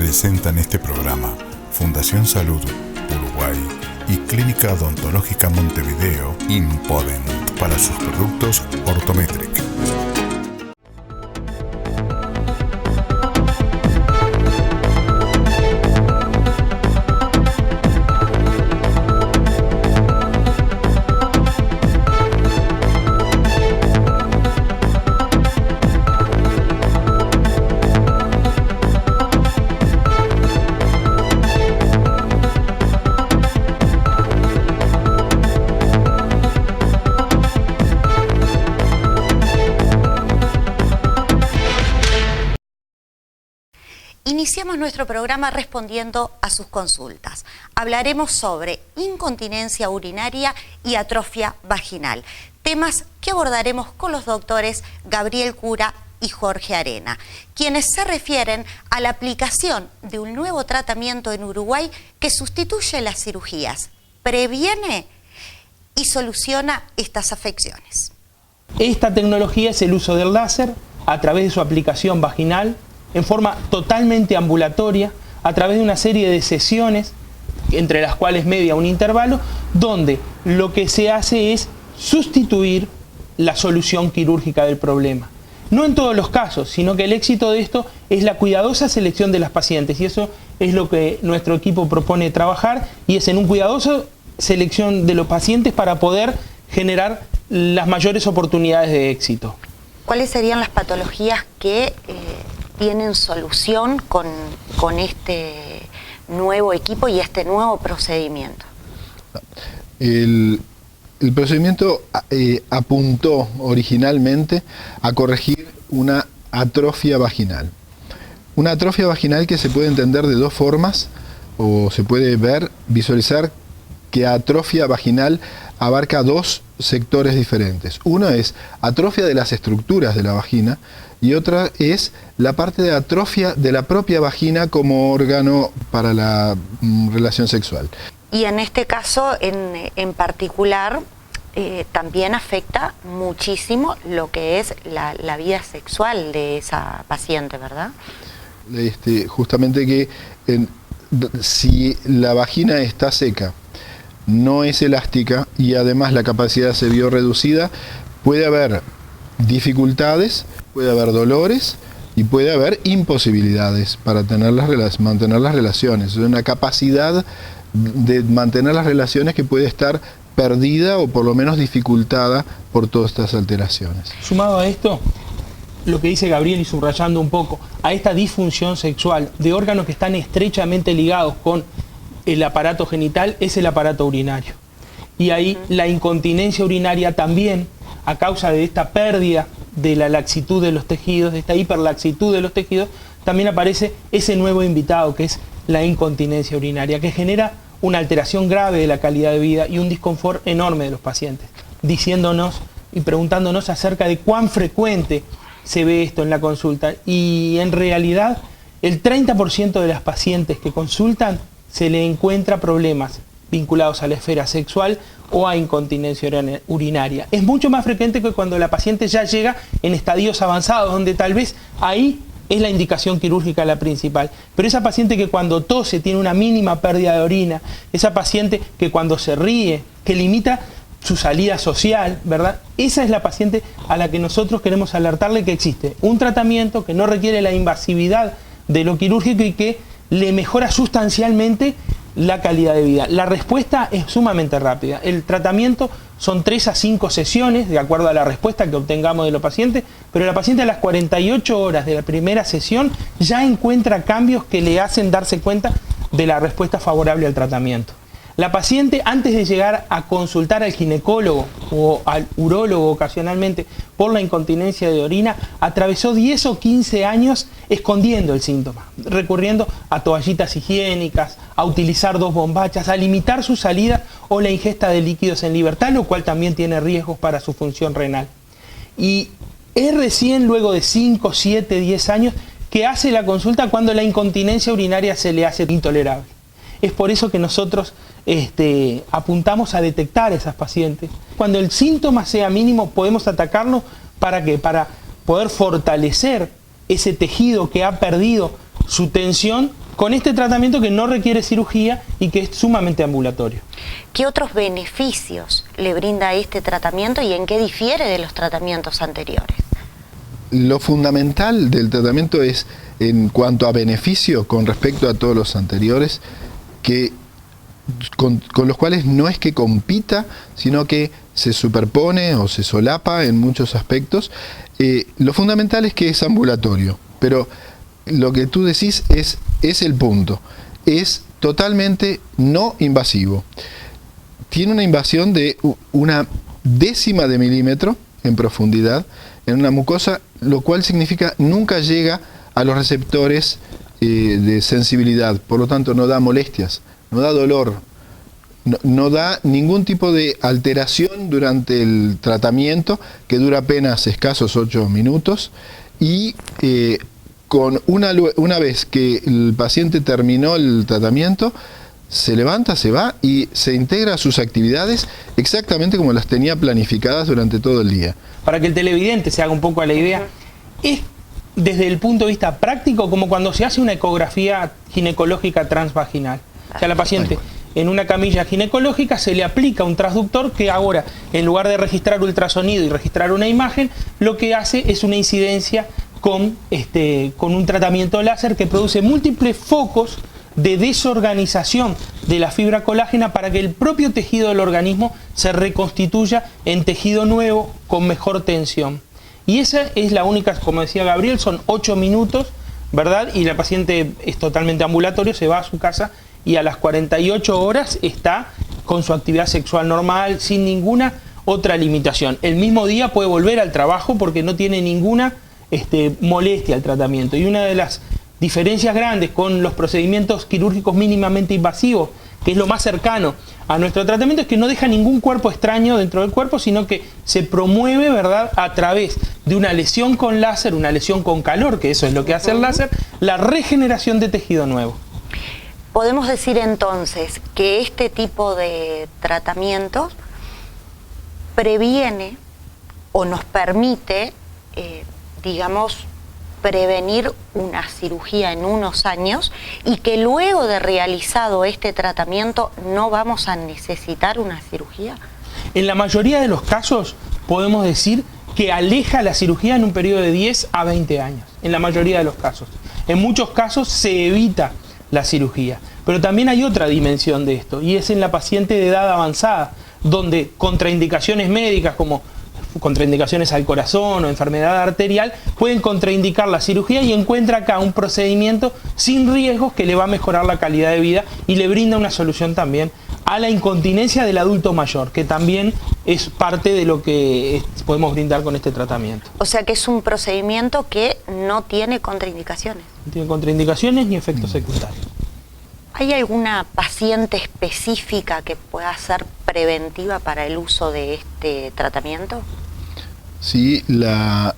Presentan este programa Fundación Salud Uruguay y Clínica Odontológica Montevideo Impodent para sus productos Ortometric. Iniciamos nuestro programa respondiendo a sus consultas. Hablaremos sobre incontinencia urinaria y atrofia vaginal, temas que abordaremos con los doctores Gabriel Cura y Jorge Arena, quienes se refieren a la aplicación de un nuevo tratamiento en Uruguay que sustituye las cirugías, previene y soluciona estas afecciones. Esta tecnología es el uso del láser a través de su aplicación vaginal, en forma totalmente ambulatoria, a través de una serie de sesiones, entre las cuales media un intervalo, donde lo que se hace es sustituir la solución quirúrgica del problema. No en todos los casos, sino que el éxito de esto es la cuidadosa selección de las pacientes, y eso es lo que nuestro equipo propone trabajar, y es en un cuidadoso selección de los pacientes para poder generar las mayores oportunidades de éxito. ¿Cuáles serían las patologías que tienen solución con este nuevo equipo y este nuevo procedimiento? El procedimiento apuntó originalmente a corregir una atrofia vaginal. Una atrofia vaginal que se puede entender de dos formas, o se puede visualizar que atrofia vaginal abarca dos sectores diferentes. Uno es atrofia de las estructuras de la vagina y otra es la parte de atrofia de la propia vagina como órgano para la relación sexual. Y en este caso en particular también afecta muchísimo lo que es la vida sexual de esa paciente, ¿verdad? Justamente que si la vagina está seca, no es elástica y además la capacidad se vio reducida, puede haber dificultades, puede haber dolores y puede haber imposibilidades para mantener las relaciones. Es una capacidad de mantener las relaciones que puede estar perdida o por lo menos dificultada por todas estas alteraciones. Sumado a esto, lo que dice Gabriel y subrayando un poco, a esta disfunción sexual de órganos que están estrechamente ligados con el aparato genital, es el aparato urinario. Y ahí la incontinencia urinaria también, a causa de esta pérdida de la laxitud de los tejidos, de esta hiperlaxitud de los tejidos, también aparece ese nuevo invitado que es la incontinencia urinaria, que genera una alteración grave de la calidad de vida y un disconfort enorme de los pacientes, diciéndonos y preguntándonos acerca de cuán frecuente se ve esto en la consulta. Y en realidad el 30% de las pacientes que consultan se le encuentra problemas vinculados a la esfera sexual o a incontinencia urinaria. Es mucho más frecuente que cuando la paciente ya llega en estadios avanzados, donde tal vez ahí es la indicación quirúrgica la principal. Pero esa paciente que cuando tose tiene una mínima pérdida de orina, esa paciente que cuando se ríe, que limita su salida social, ¿verdad? Esa es la paciente a la que nosotros queremos alertarle que existe un tratamiento que no requiere la invasividad de lo quirúrgico y que le mejora sustancialmente la calidad de vida. La respuesta es sumamente rápida. El tratamiento son 3 a 5 sesiones, de acuerdo a la respuesta que obtengamos de los pacientes, pero la paciente a las 48 horas de la primera sesión ya encuentra cambios que le hacen darse cuenta de la respuesta favorable al tratamiento. La paciente, antes de llegar a consultar al ginecólogo o al urólogo ocasionalmente por la incontinencia de orina, atravesó 10 o 15 años escondiendo el síntoma, recurriendo a toallitas higiénicas, a utilizar 2 bombachas, a limitar su salida o la ingesta de líquidos en libertad, lo cual también tiene riesgos para su función renal. Y es recién luego de 5, 7, 10 años que hace la consulta cuando la incontinencia urinaria se le hace intolerable. Es por eso que nosotros apuntamos a detectar a esas pacientes. Cuando el síntoma sea mínimo, podemos atacarlo. ¿Para qué? Para poder fortalecer ese tejido que ha perdido su tensión con este tratamiento que no requiere cirugía y que es sumamente ambulatorio. ¿Qué otros beneficios le brinda este tratamiento y en qué difiere de los tratamientos anteriores? Lo fundamental del tratamiento es, en cuanto a beneficio con respecto a todos los anteriores, que con los cuales no es que compita, sino que se superpone o se solapa en muchos aspectos. Lo fundamental es que es ambulatorio, pero lo que tú decís es el punto. Es totalmente no invasivo. Tiene una invasión de una décima de milímetro en profundidad en una mucosa, lo cual significa nunca llega a los receptores de sensibilidad, por lo tanto no da molestias, no da dolor, no da ningún tipo de alteración durante el tratamiento, que dura apenas escasos 8 minutos, y con una vez que el paciente terminó el tratamiento, se levanta, se va y se integra a sus actividades exactamente como las tenía planificadas durante todo el día. Para que el televidente se haga un poco a la idea, es desde el punto de vista práctico como cuando se hace una ecografía ginecológica transvaginal. O sea, la paciente en una camilla ginecológica se le aplica un transductor que ahora, en lugar de registrar ultrasonido y registrar una imagen, lo que hace es una incidencia con un tratamiento láser que produce múltiples focos de desorganización de la fibra colágena para que el propio tejido del organismo se reconstituya en tejido nuevo con mejor tensión. Y esa es la única, como decía Gabriel, son 8 minutos, ¿verdad? Y la paciente es totalmente ambulatorio, se va a su casa y a las 48 horas está con su actividad sexual normal, sin ninguna otra limitación. El mismo día puede volver al trabajo porque no tiene ninguna molestia al tratamiento. Y una de las diferencias grandes con los procedimientos quirúrgicos mínimamente invasivos, que es lo más cercano a nuestro tratamiento, es que no deja ningún cuerpo extraño dentro del cuerpo, sino que se promueve, ¿verdad?, a través de una lesión con láser, una lesión con calor, que eso es lo que hace el láser, la regeneración de tejido nuevo. Podemos decir entonces que este tipo de tratamientos previene o nos permite, digamos, prevenir una cirugía en unos años y que luego de realizado este tratamiento no vamos a necesitar una cirugía. En la mayoría de los casos podemos decir que aleja la cirugía en un periodo de 10 a 20 años, en la mayoría de los casos. En muchos casos se evita la cirugía, pero también hay otra dimensión de esto, y es en la paciente de edad avanzada, donde contraindicaciones médicas como contraindicaciones al corazón o enfermedad arterial pueden contraindicar la cirugía, y encuentra acá un procedimiento sin riesgos que le va a mejorar la calidad de vida y le brinda una solución también a la incontinencia del adulto mayor, que también es parte de lo que podemos brindar con este tratamiento. O sea que es un procedimiento que no tiene contraindicaciones. No tiene contraindicaciones ni efectos secundarios. ¿Hay alguna paciente específica que pueda ser preventiva para el uso de este tratamiento? Sí, las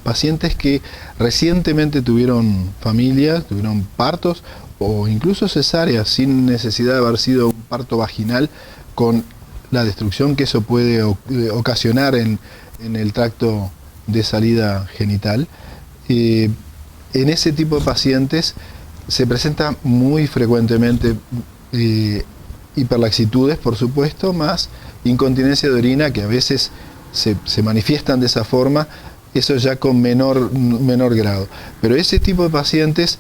pacientes que recientemente tuvieron familia, tuvieron partos o incluso cesáreas sin necesidad de haber sido un parto vaginal, con la destrucción que eso puede ocasionar en el tracto de salida genital. En ese tipo de pacientes se presenta muy frecuentemente hiperlaxitudes, por supuesto, más incontinencia de orina, que a veces se manifiestan de esa forma, eso ya con menor grado. Pero ese tipo de pacientes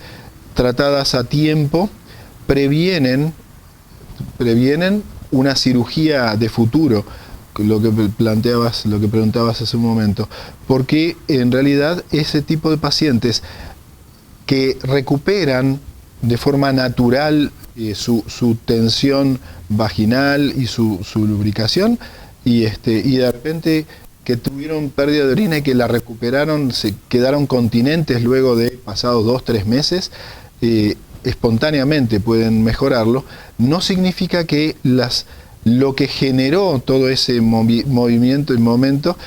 tratadas a tiempo previenen una cirugía de futuro, lo que preguntabas hace un momento, porque en realidad ese tipo de pacientes que recuperan de forma natural su tensión vaginal y su lubricación, y de repente que tuvieron pérdida de orina y que la recuperaron, se quedaron continentes luego de pasados 2-3 meses, espontáneamente pueden mejorarlo, no significa que lo que generó todo ese movimiento y momento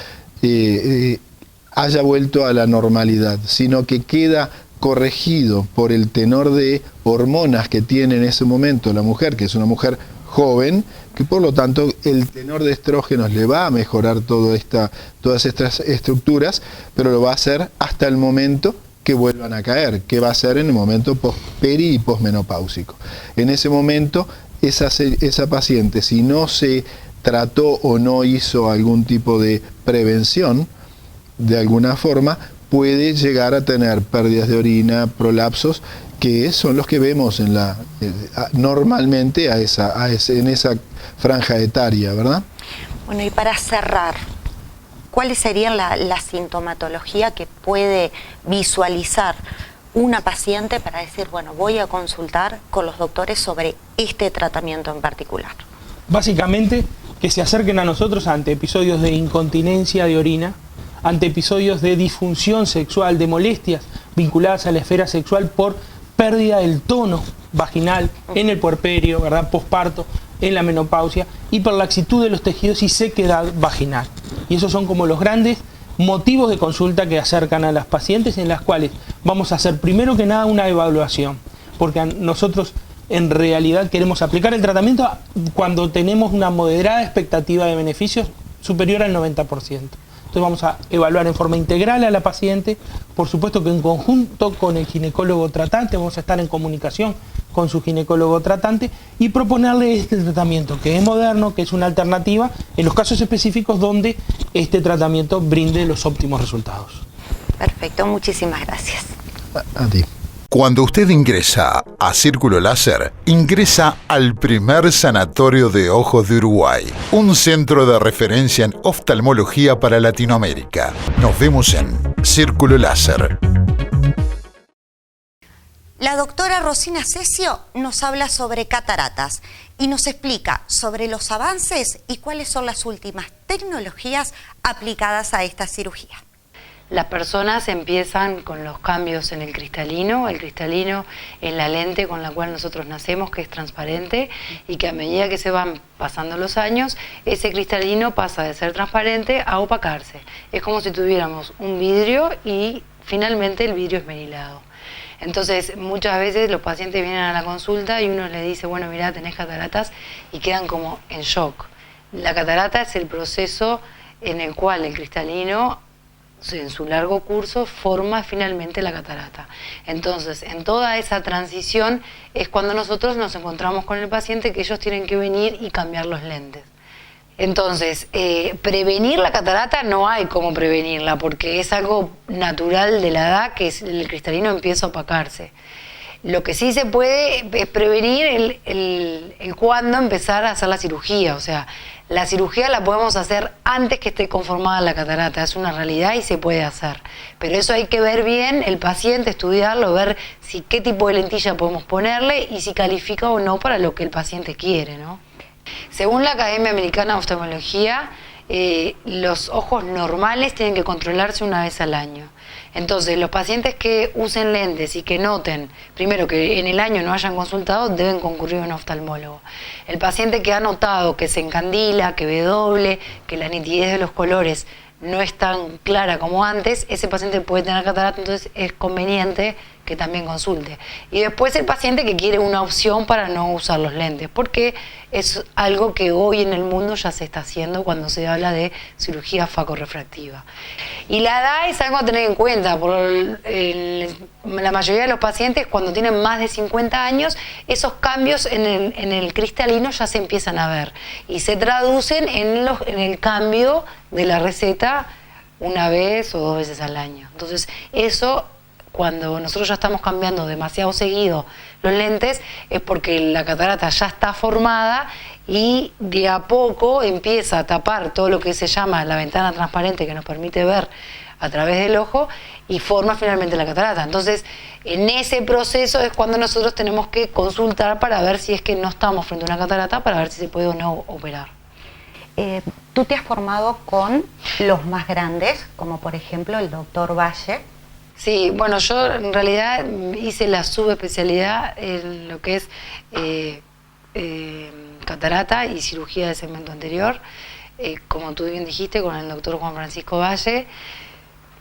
haya vuelto a la normalidad, sino que queda corregido por el tenor de hormonas que tiene en ese momento la mujer, que es una mujer joven, que por lo tanto el tenor de estrógenos le va a mejorar todas estas estructuras, pero lo va a hacer hasta el momento que vuelvan a caer, que va a ser en el momento peri y posmenopáusico. En ese momento, esa paciente, si no se trató o no hizo algún tipo de prevención, de alguna forma, puede llegar a tener pérdidas de orina, prolapsos, que son los que vemos normalmente en esa franja etaria, ¿verdad? Bueno, y para cerrar, ¿cuáles serían la sintomatología que puede visualizar una paciente para decir, bueno, voy a consultar con los doctores sobre este tratamiento en particular? Básicamente, que se acerquen a nosotros ante episodios de incontinencia de orina, ante episodios de disfunción sexual, de molestias vinculadas a la esfera sexual por pérdida del tono vaginal en el puerperio, ¿verdad?, posparto, en la menopausia, y por laxitud de los tejidos y sequedad vaginal. Y esos son como los grandes motivos de consulta que acercan a las pacientes, en las cuales vamos a hacer primero que nada una evaluación, porque nosotros en realidad queremos aplicar el tratamiento cuando tenemos una moderada expectativa de beneficios superior al 90%. Entonces vamos a evaluar en forma integral a la paciente, por supuesto que en conjunto con el ginecólogo tratante, vamos a estar en comunicación con su ginecólogo tratante y proponerle este tratamiento, que es moderno, que es una alternativa en los casos específicos donde este tratamiento brinde los óptimos resultados. Perfecto, muchísimas gracias. A ti. Cuando usted ingresa a Círculo Láser, ingresa al primer sanatorio de ojos de Uruguay, un centro de referencia en oftalmología para Latinoamérica. Nos vemos en Círculo Láser. La doctora Rosina Cesio nos habla sobre cataratas y nos explica sobre los avances y cuáles son las últimas tecnologías aplicadas a esta cirugía. Las personas empiezan con los cambios en el cristalino es la lente con la cual nosotros nacemos, que es transparente, y que a medida que se van pasando los años, ese cristalino pasa de ser transparente a opacarse. Es como si tuviéramos un vidrio y finalmente el vidrio esmerilado. Entonces, muchas veces los pacientes vienen a la consulta y uno les dice, bueno, mirá, tenés cataratas, y quedan como en shock. La catarata es el proceso en el cual el cristalino, en su largo curso, forma finalmente la catarata. Entonces, en toda esa transición es cuando nosotros nos encontramos con el paciente, que ellos tienen que venir y cambiar los lentes. Entonces, prevenir la catarata no hay cómo prevenirla, porque es algo natural de la edad que el cristalino empieza a opacarse. Lo que sí se puede es prevenir el cuándo empezar a hacer la cirugía. O sea, la cirugía la podemos hacer antes que esté conformada la catarata, es una realidad y se puede hacer. Pero eso hay que ver bien el paciente, estudiarlo, ver qué tipo de lentilla podemos ponerle y si califica o no para lo que el paciente quiere, ¿no? Según la Academia Americana de Oftalmología, los ojos normales tienen que controlarse una vez al año. Entonces, los pacientes que usen lentes y que noten, primero, que en el año no hayan consultado, deben concurrir a un oftalmólogo. El paciente que ha notado que se encandila, que ve doble, que la nitidez de los colores no es tan clara como antes, ese paciente puede tener catarata, entonces es conveniente que también consulte. Y después el paciente que quiere una opción para no usar los lentes, porque es algo que hoy en el mundo ya se está haciendo cuando se habla de cirugía facorrefractiva. Y la edad es algo a tener en cuenta, por la mayoría de los pacientes cuando tienen más de 50 años, esos cambios en el cristalino ya se empiezan a ver y se traducen en el cambio de la receta una vez o 2 veces al año. Entonces eso, cuando nosotros ya estamos cambiando demasiado seguido los lentes, es porque la catarata ya está formada y de a poco empieza a tapar todo lo que se llama la ventana transparente que nos permite ver a través del ojo y forma finalmente la catarata. Entonces, en ese proceso es cuando nosotros tenemos que consultar para ver si es que no estamos frente a una catarata, para ver si se puede o no operar. Tú te has formado con los más grandes, como por ejemplo el doctor Valle. Sí, bueno, yo en realidad hice la subespecialidad en lo que es catarata y cirugía de segmento anterior, como tú bien dijiste, con el doctor Juan Francisco Valle,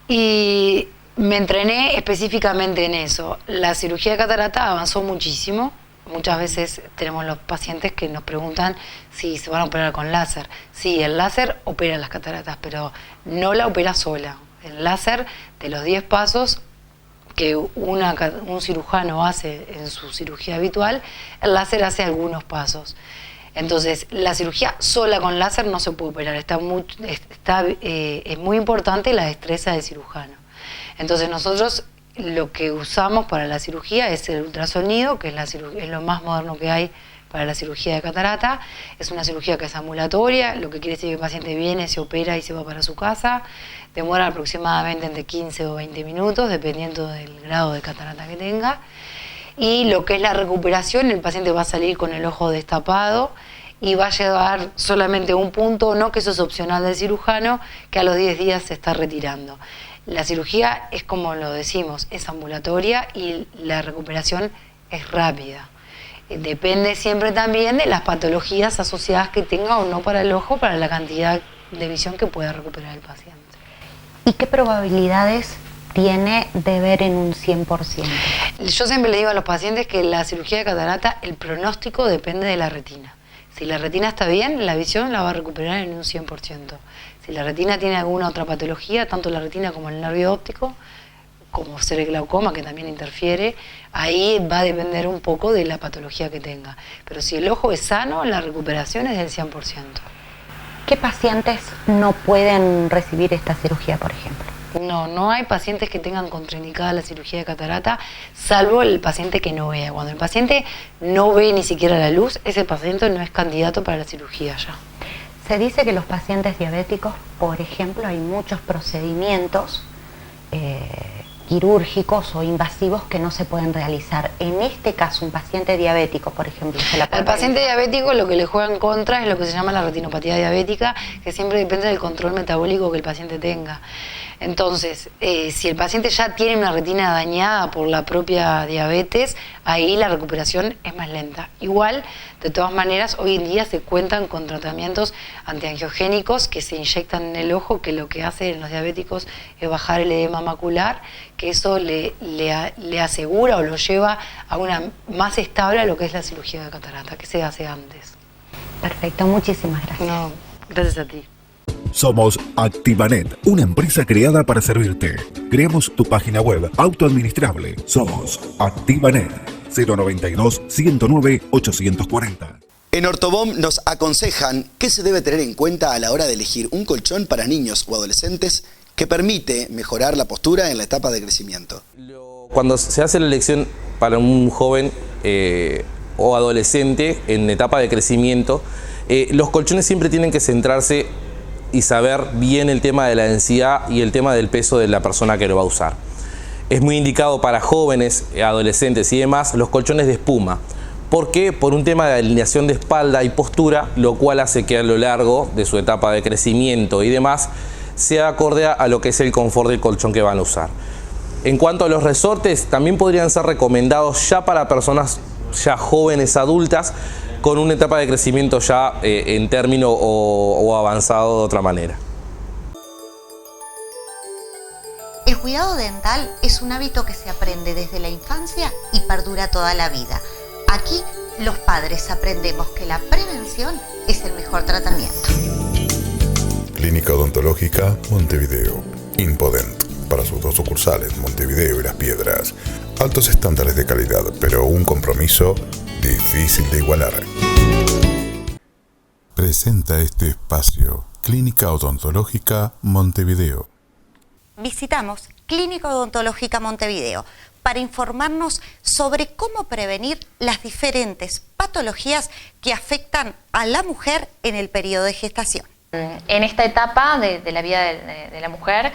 y me entrené específicamente en eso. La cirugía de catarata avanzó muchísimo. Muchas veces tenemos los pacientes que nos preguntan si se van a operar con láser. Sí, el láser opera las cataratas, pero no la opera sola. El láser, de los 10 pasos, que un cirujano hace en su cirugía habitual, el láser hace algunos pasos. Entonces, la cirugía sola con láser no se puede operar, es muy importante la destreza del cirujano. Entonces, nosotros lo que usamos para la cirugía es el ultrasonido, que es lo más moderno que hay para la cirugía de catarata. Es una cirugía que es ambulatoria, lo que quiere decir que el paciente viene, se opera y se va para su casa. Demora aproximadamente entre 15 o 20 minutos, dependiendo del grado de catarata que tenga. Y lo que es la recuperación, el paciente va a salir con el ojo destapado y va a llevar solamente un punto, no que eso es opcional del cirujano, que a los 10 días se está retirando. La cirugía es como lo decimos, es ambulatoria y la recuperación es rápida. Depende siempre también de las patologías asociadas que tenga o no para el ojo, para la cantidad de visión que pueda recuperar el paciente. ¿Y qué probabilidades tiene de ver en un 100%? Yo siempre le digo a los pacientes que la cirugía de catarata, el pronóstico depende de la retina. Si la retina está bien, la visión la va a recuperar en un 100%. Si la retina tiene alguna otra patología, tanto la retina como el nervio óptico, como ser el glaucoma, que también interfiere, ahí va a depender un poco de la patología que tenga. Pero si el ojo es sano, la recuperación es del 100%. ¿Qué pacientes no pueden recibir esta cirugía, por ejemplo? No hay pacientes que tengan contraindicada la cirugía de catarata, salvo el paciente que no vea. Cuando el paciente no ve ni siquiera la luz, ese paciente no es candidato para la cirugía ya. Se dice que los pacientes diabéticos, por ejemplo, hay muchos procedimientos quirúrgicos o invasivos que no se pueden realizar. En este caso, un paciente diabético, por ejemplo, ¿se la puede al paciente realizar? diabético lo que le juega en contra es lo que se llama la retinopatía diabética, que siempre depende del control metabólico que el paciente tenga. Entonces, si el paciente ya tiene una retina dañada por la propia diabetes, ahí la recuperación es más lenta. Igual, de todas maneras, hoy en día se cuentan con tratamientos antiangiogénicos que se inyectan en el ojo, que lo que hace en los diabéticos es bajar el edema macular, que eso le asegura o lo lleva a una más estable a lo que es la cirugía de catarata, que se hace antes. Perfecto, muchísimas gracias. No, gracias a ti. Somos Activanet, una empresa creada para servirte. Creamos tu página web autoadministrable. Somos Activanet, 092-109-840. En Ortobom nos aconsejan qué se debe tener en cuenta a la hora de elegir un colchón para niños o adolescentes que permite mejorar la postura en la etapa de crecimiento. Cuando se hace la elección para un joven o adolescente en etapa de crecimiento, los colchones siempre tienen que centrarse y saber bien el tema de la densidad y el tema del peso de la persona que lo va a usar. Es muy indicado para jóvenes, adolescentes y demás los colchones de espuma. ¿Por qué? Por un tema de alineación de espalda y postura, lo cual hace que a lo largo de su etapa de crecimiento y demás sea acorde a lo que es el confort del colchón que van a usar. En cuanto a los resortes, también podrían ser recomendados ya para personas ya jóvenes, adultas, con una etapa de crecimiento ya en término o avanzado de otra manera. El cuidado dental es un hábito que se aprende desde la infancia y perdura toda la vida. Aquí los padres aprendemos que la prevención es el mejor tratamiento. Clínica Odontológica Montevideo. Impodent. Para sus 2 sucursales, Montevideo y Las Piedras. Altos estándares de calidad, pero un compromiso difícil de igualar. Presenta este espacio Clínica Odontológica Montevideo. Visitamos Clínica Odontológica Montevideo para informarnos sobre cómo prevenir las diferentes patologías que afectan a la mujer en el periodo de gestación. En esta etapa de la vida de la mujer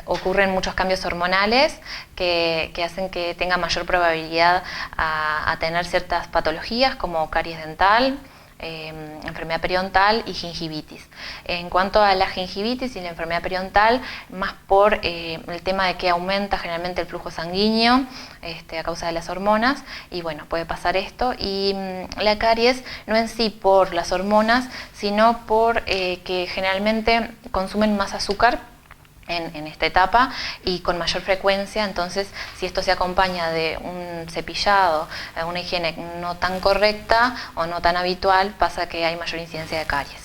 ocurren muchos cambios hormonales que hacen que tenga mayor probabilidad a tener ciertas patologías como caries dental, enfermedad periodontal y gingivitis. En cuanto a la gingivitis y la enfermedad periodontal, más por el tema de que aumenta generalmente el flujo sanguíneo a causa de las hormonas, y bueno, puede pasar esto. Y la caries no en sí por las hormonas, sino por que generalmente consumen más azúcar en esta etapa y con mayor frecuencia. Entonces, si esto se acompaña de un cepillado, una higiene no tan correcta o no tan habitual, pasa que hay mayor incidencia de caries.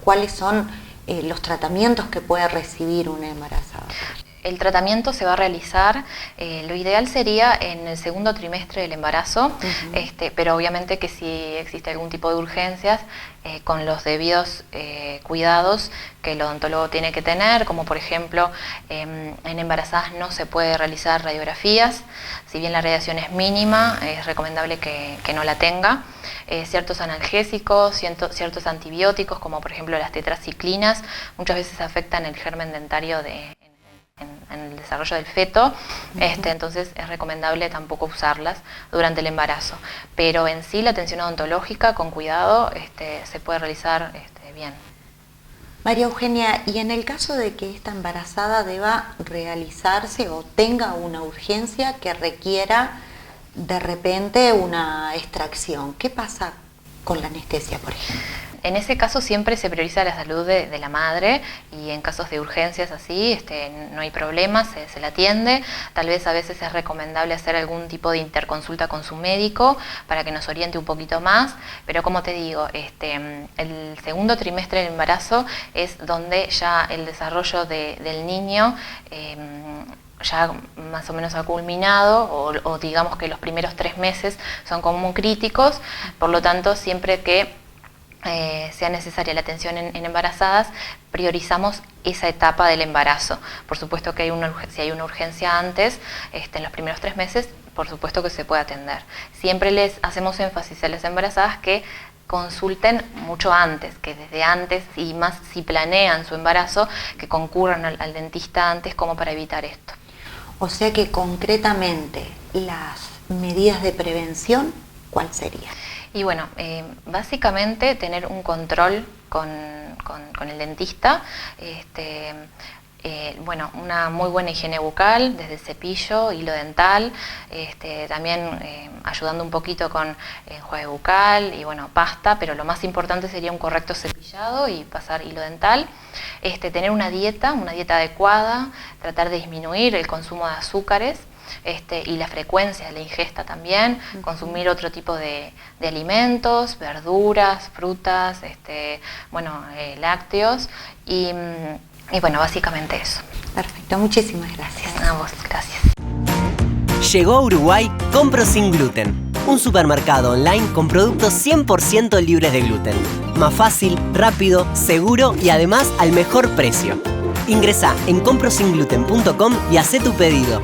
¿Cuáles son los tratamientos que puede recibir una embarazada? El tratamiento se va a realizar, lo ideal sería en el segundo trimestre del embarazo, pero obviamente que si existe algún tipo de urgencias, con los debidos cuidados que el odontólogo tiene que tener, como por ejemplo en embarazadas no se puede realizar radiografías, si bien la radiación es mínima, es recomendable que no la tenga. Ciertos analgésicos, ciertos antibióticos, como por ejemplo las tetraciclinas, muchas veces afectan el germen dentario en el desarrollo del feto, entonces es recomendable tampoco usarlas durante el embarazo. Pero en sí la atención odontológica con cuidado se puede realizar bien. María Eugenia, y en el caso de que esta embarazada deba realizarse o tenga una urgencia que requiera de repente una extracción, ¿qué pasa con la anestesia, por ejemplo? En ese caso siempre se prioriza la salud de la madre y en casos de urgencias así no hay problema, se la atiende. Tal vez a veces es recomendable hacer algún tipo de interconsulta con su médico para que nos oriente un poquito más, pero como te digo, el segundo trimestre del embarazo es donde ya el desarrollo del niño ya más o menos ha culminado o digamos que los primeros 3 meses son como críticos, por lo tanto siempre que sea necesaria la atención en embarazadas, priorizamos esa etapa del embarazo. Por supuesto que si hay una urgencia antes, en los primeros 3 meses, por supuesto que se puede atender. Siempre les hacemos énfasis a las embarazadas que consulten mucho antes, que desde antes, y más si planean su embarazo, que concurran al dentista antes como para evitar esto. O sea que concretamente las medidas de prevención, ¿cuál sería? Y bueno, básicamente tener un control con el dentista, bueno, una muy buena higiene bucal, desde cepillo, hilo dental, también ayudando un poquito con enjuague bucal y bueno, pasta, pero lo más importante sería un correcto cepillado y pasar hilo dental. Tener una dieta adecuada, tratar de disminuir el consumo de azúcares, y la frecuencia de la ingesta también, consumir otro tipo de alimentos, verduras, frutas, bueno, lácteos y bueno, básicamente eso. Perfecto, muchísimas gracias. A vos, gracias. Llegó a Uruguay Compro Sin Gluten, un supermercado online con productos 100% libres de gluten. Más fácil, rápido, seguro y además al mejor precio. Ingresá en comprosingluten.com y hacé tu pedido.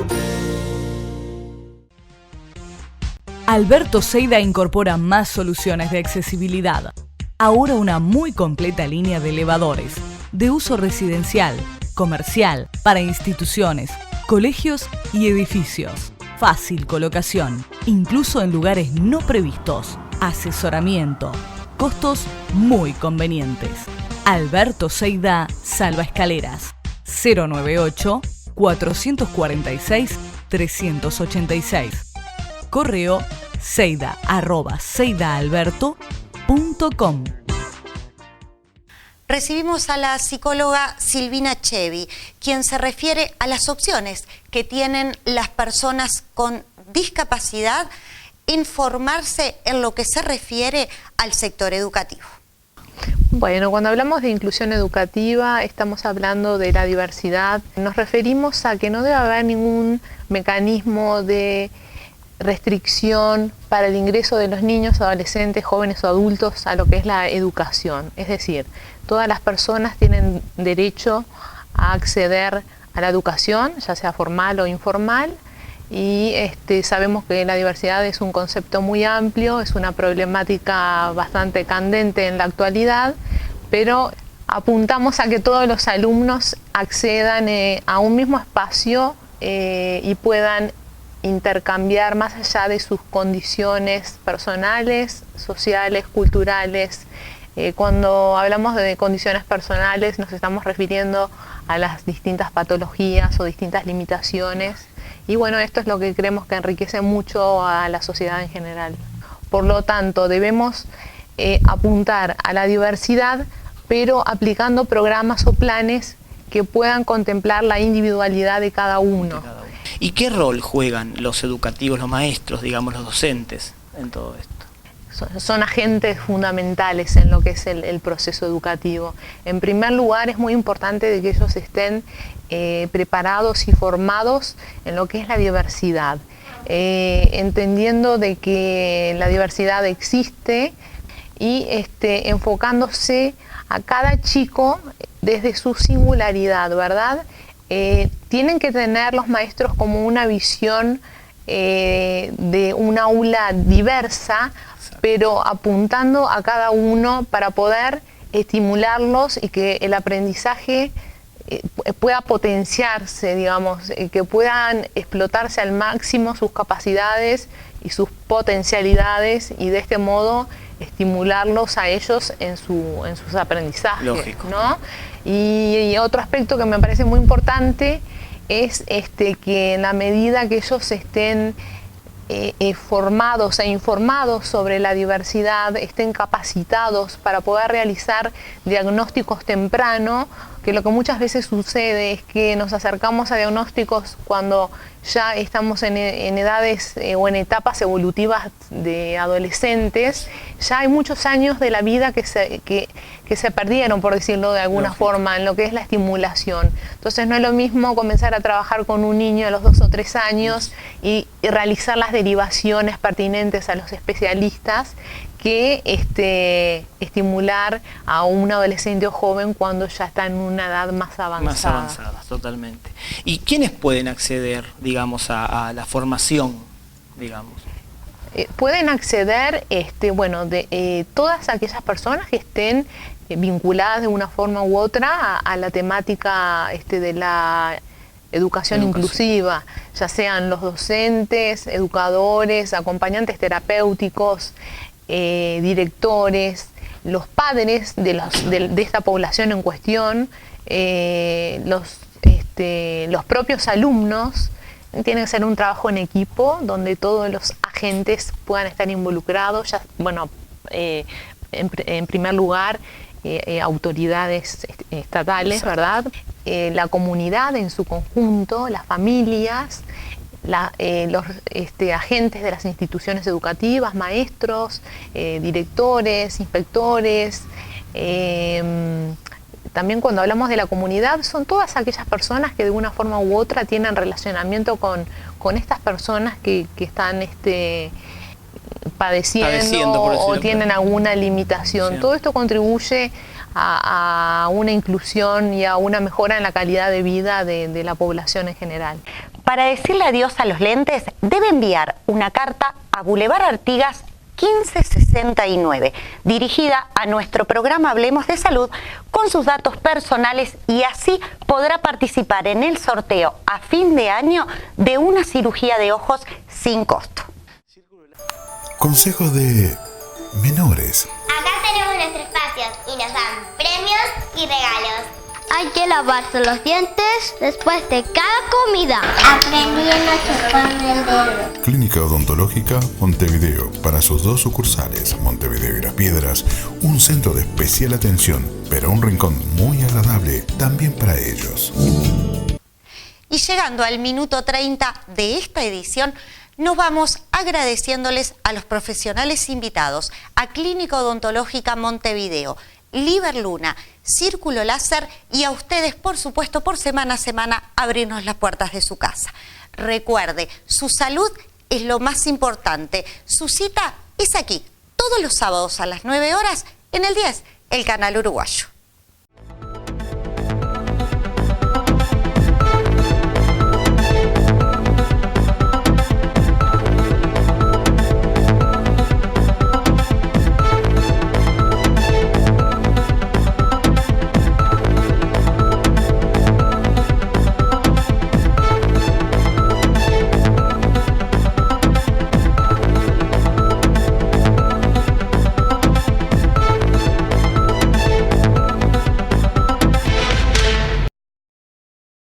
Alberto Seida incorpora más soluciones de accesibilidad. Ahora una muy completa línea de elevadores, de uso residencial, comercial, para instituciones, colegios y edificios. Fácil colocación, incluso en lugares no previstos. Asesoramiento, costos muy convenientes. Alberto Seida Salva Escaleras, 098-446-386. Correo seida@seidaalberto.com. Recibimos a la psicóloga Silvina Chevi, quien se refiere a las opciones que tienen las personas con discapacidad en formarse en lo que se refiere al sector educativo. Bueno, cuando hablamos de inclusión educativa estamos hablando de la diversidad. Nos referimos a que no debe haber ningún mecanismo de restricción para el ingreso de los niños, adolescentes, jóvenes o adultos a lo que es la educación. Es decir, todas las personas tienen derecho a acceder a la educación, ya sea formal o informal, y sabemos que la diversidad es un concepto muy amplio, es una problemática bastante candente en la actualidad, pero apuntamos a que todos los alumnos accedan a un mismo espacio y puedan intercambiar más allá de sus condiciones personales, sociales, culturales. Cuando hablamos de condiciones personales nos estamos refiriendo a las distintas patologías o distintas limitaciones y bueno, esto es lo que creemos que enriquece mucho a la sociedad en general. Por lo tanto, debemos apuntar a la diversidad, pero aplicando programas o planes que puedan contemplar la individualidad de cada uno. ¿Y qué rol juegan los educativos, los maestros, digamos, los docentes en todo esto? son agentes fundamentales en lo que es el proceso educativo. En primer lugar, es muy importante de que ellos estén preparados y formados en lo que es la diversidad, entendiendo de que la diversidad existe y enfocándose a cada chico desde su singularidad, ¿verdad? Tienen que tener los maestros como una visión de un aula diversa, pero apuntando a cada uno para poder estimularlos y que el aprendizaje pueda potenciarse, digamos, que puedan explotarse al máximo sus capacidades y sus potencialidades, y de este modo estimularlos a ellos en sus aprendizajes. Lógico. ¿No? Y otro aspecto que me parece muy importante es que en la medida que ellos estén formados e informados sobre la diversidad, estén capacitados para poder realizar diagnósticos temprano, que lo que muchas veces sucede es que nos acercamos a diagnósticos cuando ya estamos en edades o en etapas evolutivas de adolescentes. Ya hay muchos años de la vida que se perdieron, por decirlo de alguna forma, en lo que es la estimulación. Entonces no es lo mismo comenzar a trabajar con un niño a los 2 o 3 años y realizar las derivaciones pertinentes a los especialistas que estimular a un adolescente o joven cuando ya está en una edad más avanzada. Más avanzada, totalmente. ¿Y quiénes pueden acceder, digamos, a la formación, digamos? Pueden acceder, todas aquellas personas que estén vinculadas de una forma u otra a la temática de la educación inclusiva, ya sean los docentes, educadores, acompañantes terapéuticos, directores, los padres de esta población en cuestión, los propios alumnos. Tiene que ser un trabajo en equipo donde todos los agentes puedan estar involucrados, en primer lugar autoridades estatales, ¿verdad? La comunidad en su conjunto, las familias, los agentes de las instituciones educativas, maestros, directores, inspectores. También cuando hablamos de la comunidad, son todas aquellas personas que de una forma u otra tienen relacionamiento con estas personas que están padeciendo o tienen alguna limitación. Sí. Todo esto contribuye a una inclusión y a una mejora en la calidad de vida de la población en general. Para decirle adiós a los lentes, debe enviar una carta a Boulevard Artigas 1569, dirigida a nuestro programa Hablemos de Salud, con sus datos personales, y así podrá participar en el sorteo a fin de año de una cirugía de ojos sin costo. Consejos de menores. Acá tenemos nuestro espacio y nos dan premios y regalos. Hay que lavarse los dientes después de cada comida. Aprendí a chuparme el dedo. Clínica Odontológica Montevideo, para sus 2 sucursales, Montevideo y Las Piedras, un centro de especial atención, pero un rincón muy agradable también para ellos. Y llegando al minuto 30 de esta edición, nos vamos agradeciéndoles a los profesionales invitados, a Clínica Odontológica Montevideo, Liber Luna, Círculo Láser, y a ustedes, por supuesto, por semana a semana, abrirnos las puertas de su casa. Recuerde, su salud es lo más importante. Su cita es aquí, todos los sábados a las 9 horas, en el 10, el canal uruguayo.